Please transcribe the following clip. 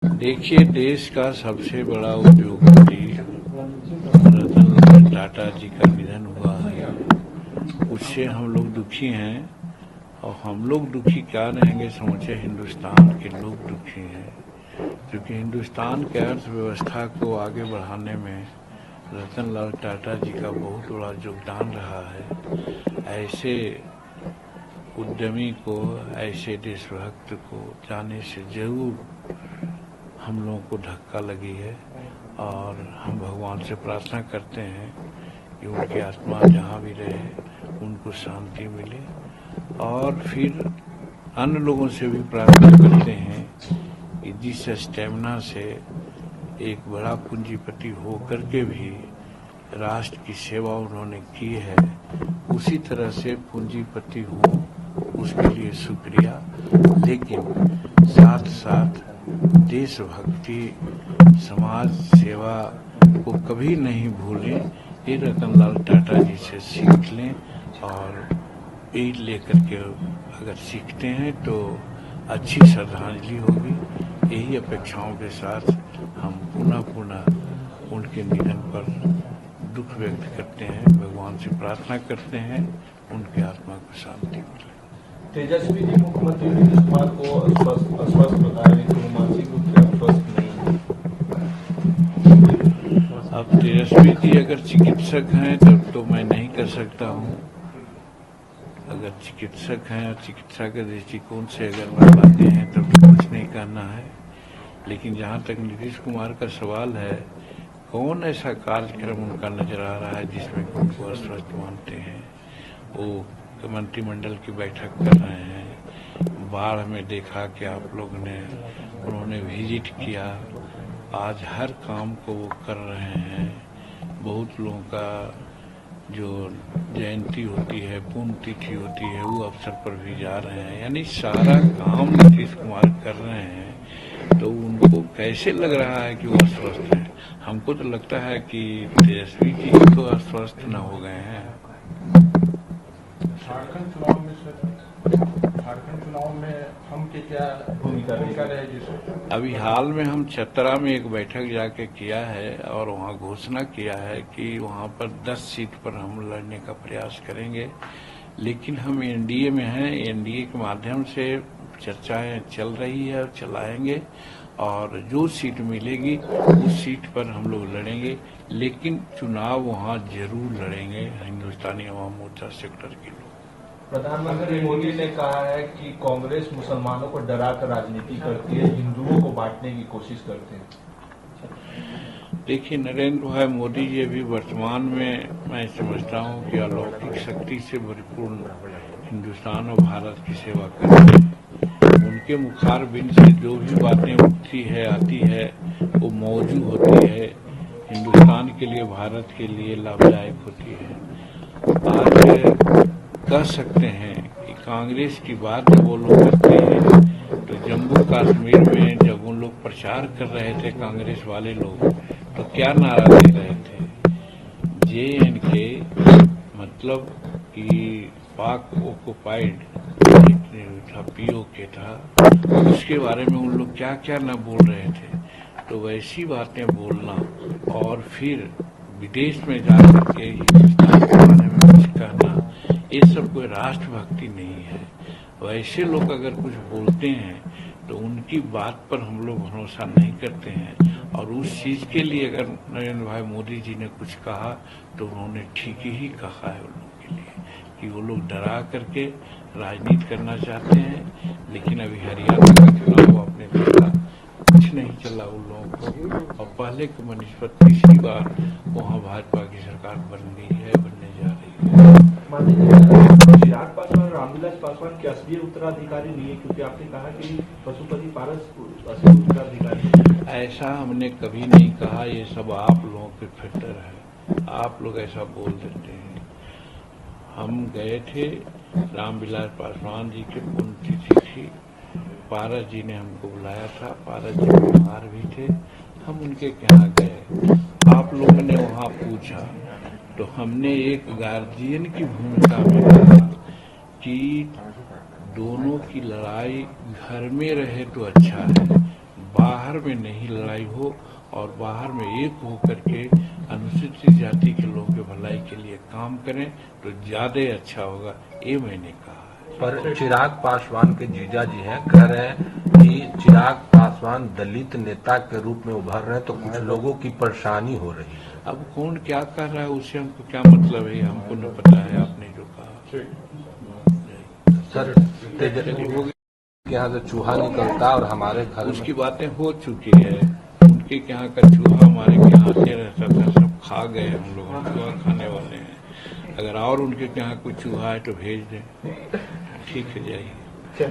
देखिए, देश का सबसे बड़ा उद्योगपति रतन लाल टाटा जी का निधन हुआ है। उससे हम लोग दुखी हैं, और हम लोग दुखी क्या रहेंगे, समूचे हिंदुस्तान के लोग दुखी हैं, क्योंकि हिंदुस्तान के अर्थव्यवस्था को आगे बढ़ाने में रतन लाल टाटा जी का बहुत बड़ा योगदान रहा है। ऐसे उद्यमी को, ऐसे देशभक्त को जाने से जरूर हम लोगों को धक्का लगी है, और हम भगवान से प्रार्थना करते हैं कि उनकी आत्मा जहाँ भी रहे उनको शांति मिले। और फिर अन्य लोगों से भी प्रार्थना करते हैं कि जिस स्टेमिना से एक बड़ा पूंजीपति होकर के भी राष्ट्र की सेवा उन्होंने की है, उसी तरह से पूंजीपति हो, उसके लिए शुक्रिया। लेकिन साथ साथ देशभक्ति, समाज सेवा को कभी नहीं भूलें। ये रतन लाल टाटा जी से सीख लें, और ये लेकर के अगर सीखते हैं तो अच्छी श्रद्धांजलि होगी। यही अपेक्षाओं के साथ हम पुनः उनके निधन पर दुख व्यक्त करते हैं, भगवान से प्रार्थना करते हैं उनकी आत्मा को शांति मिले। तेजस्वी जी मुख्यमंत्री नीतीश कुमार को अस्वस्थ बताया, लेकिन मानसिक रूप से अस्वस्थ नहीं। अब तेजस्वी जी अगर चिकित्सक हैं तब तो मैं नहीं कर सकता हूँ। अगर चिकित्सक हैं और चिकित्सा के दृष्टिकोण से अगर बताते हैं तब तो कुछ नहीं कहना है। लेकिन जहाँ तक नीतीश कुमार का सवाल है, कौन ऐसा कार्यक्रम उनका नजर आ रहा है जिसमें उनको अस्वस्थ मानते हैं। वो मंत्रिमंडल की बैठक कर रहे हैं, बाढ़ में देखा कि आप लोगों ने, उन्होंने विजिट किया, आज हर काम को वो कर रहे हैं। बहुत लोगों का जो जयंती होती है, पुण्यतिथि होती है, वो अवसर पर भी जा रहे हैं, यानी सारा काम नीतीश कुमार कर रहे हैं। तो उनको कैसे लग रहा है कि वो अस्वस्थ हैं? हमको तो लगता है कि तेजस्वी जी तो अस्वस्थ न हो गए हैं। झारखंड चुनाव में हम क्या भूमिका रहे जिससे अभी हाल में हम चतरा में एक बैठक जाके किया है, और वहाँ घोषणा किया है कि वहाँ पर 10 सीट पर हम लड़ने का प्रयास करेंगे। लेकिन हम एनडीए में हैं, एनडीए के माध्यम से चर्चाएं चल रही है और चलाएंगे, और जो सीट मिलेगी उस सीट पर हम लोग लड़ेंगे। लेकिन चुनाव वहाँ जरूर लड़ेंगे हिंदुस्तानी अवाम मोर्चा सेक्टर के लोग। प्रधानमंत्री मोदी ने कहा है कि कांग्रेस मुसलमानों को डरा कर राजनीति करती है, हिंदुओं को बांटने की कोशिश करते हैं। देखिए, नरेंद्र भाई मोदी जी भी वर्तमान में मैं समझता हूँ कि अलौकिक शक्ति से भरपूर्ण हिंदुस्तान और भारत की सेवा करते हैं। उनके मुखार बिन से जो भी बातें उठती है, आती है, वो मौजूद होती है, हिंदुस्तान के लिए, भारत के लिए लाभदायक होती है। आज कह सकते हैं कि कांग्रेस की बात जब वो लोग करते हैं, तो जम्मू कश्मीर में जब उन लोग प्रचार कर रहे थे कांग्रेस वाले लोग, तो क्या नारा दे रहे थे? JNK मतलब कि पाक ऑक्युपाइड था, POK था, उसके बारे में उन लोग क्या क्या न बोल रहे थे। तो वैसी बातें बोलना और फिर विदेश में जाकर के हिंदुस्तान के बारे में कुछ कहना, ये सब कोई राष्ट्रभक्ति नहीं है। वैसे लोग अगर कुछ बोलते हैं तो उनकी बात पर हम लोग भरोसा नहीं करते हैं, और उस चीज के लिए अगर नरेंद्र भाई मोदी जी ने कुछ कहा तो उन्होंने ठीक ही कहा है उन लोगों के लिए, कि वो लोग डरा करके राजनीति करना चाहते हैं। लेकिन अभी हरियाणा का चुनाव आपने देखा, कुछ नहीं चला उन लोगों को, और पहले के बनिस्बत तीसरी बार वहाँ भाजपा की सरकार बन गई है, बनने जा रही है। चिराग पासवान रामविलास पासवान के असली उत्तराधिकारी नहीं है, क्योंकि आपने कहा कि पशुपति पारस असली उत्तराधिकारी। ऐसा हमने कभी नहीं कहा, ये सब आप लोगों के फिल्टर है, आप लोग ऐसा बोल देते हैं। हम गए थे, रामविलास पासवान जी की पुण्यतिथि थी, पारस जी ने हमको बुलाया था, पारस जी बीमार भी थे, हम उनके यहाँ गए। आप लोगों ने वहाँ पूछा तो हमने एक गार्जियन की भूमिका में कहा कि दोनों की लड़ाई घर में रहे तो अच्छा है, बाहर में नहीं लड़ाई हो और बाहर में एक होकर के अनुसूचित जाति के लोगों के भलाई के लिए काम करें तो ज्यादा अच्छा होगा, ये मैंने कहा है। पर चिराग पासवान के जीजा जी हैं, कह रहे हैं कि चिराग पासवान दलित नेता के रूप में उभर रहे हैं तो कुछ लोगों की परेशानी हो रही है। अब कौन क्या कर रहा है उससे हमको क्या मतलब है, हमको न पता है। आपने जो कहा सर, तेजस्वी के यहाँ से चूहा निकलता और हमारे घर में उसकी बातें हो चुकी है। उनके यहाँ का चूहा हमारे यहाँ से रहता था, सब खा गए। हम लोग चूहा खाने वाले हैं। अगर और उनके यहाँ कोई चूहा है तो भेज दें, ठीक है, जाइए।